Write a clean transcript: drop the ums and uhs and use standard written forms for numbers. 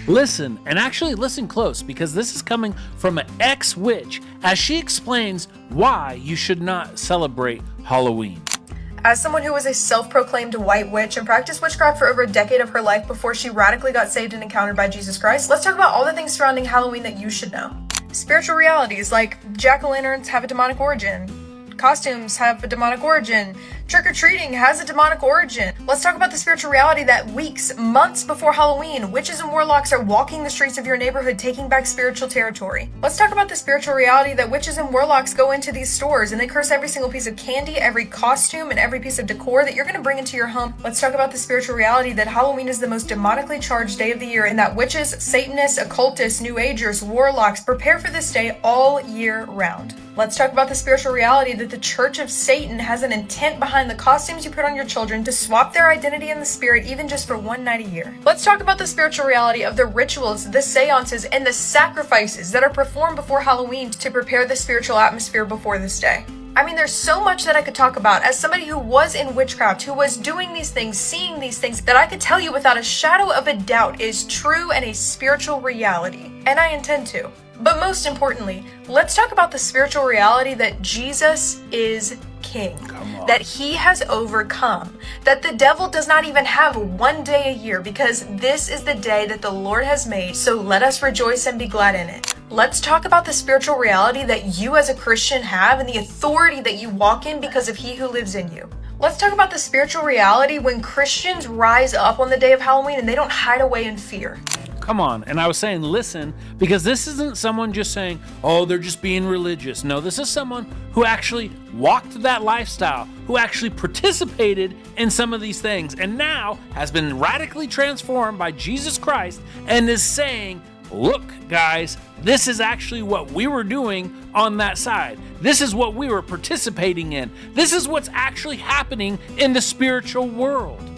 Listen, and actually listen close, because this is coming from an ex-witch as she explains why you should not celebrate Halloween. As someone who was a self-proclaimed white witch and practiced witchcraft for over a decade of her life before she radically got saved and encountered by Jesus Christ, let's talk about all the things surrounding Halloween that you should know. Spiritual realities like jack-o'-lanterns have a demonic origin. Costumes have a demonic origin. Trick-or-treating has a demonic origin. Let's talk about the spiritual reality that weeks, months before Halloween, witches and warlocks are walking the streets of your neighborhood taking back spiritual territory. Let's talk about the spiritual reality that witches and warlocks go into these stores and they curse every single piece of candy, every costume, and every piece of decor that you're going to bring into your home. Let's talk about the spiritual reality that Halloween is the most demonically charged day of the year and that witches, Satanists, occultists, New Agers, warlocks prepare for this day all year round. Let's talk about the spiritual reality that the Church of Satan has an intent behind the costumes you put on your children to swap their identity in the spirit even just for one night a year. Let's talk about the spiritual reality of the rituals, the seances, and the sacrifices that are performed before Halloween to prepare the spiritual atmosphere before this day. I mean, there's so much that I could talk about as somebody who was in witchcraft, who was doing these things, seeing these things, that I could tell you without a shadow of a doubt is true and a spiritual reality. And I intend to. But most importantly, let's talk about the spiritual reality that Jesus is King, that he has overcome, that the devil does not even have one day a year because this is the day that the Lord has made, so let us rejoice and be glad in it. Let's talk about the spiritual reality that you as a Christian have and the authority that you walk in because of he who lives in you. Let's talk about the spiritual reality when Christians rise up on the day of Halloween and they don't hide away in fear. Come on. And I was saying, listen, because this isn't someone just saying, oh, they're just being religious. No, this is someone who actually walked that lifestyle, who actually participated in some of these things, and now has been radically transformed by Jesus Christ and is saying, look, guys, this is actually what we were doing on that side. This is what we were participating in. This is what's actually happening in the spiritual world.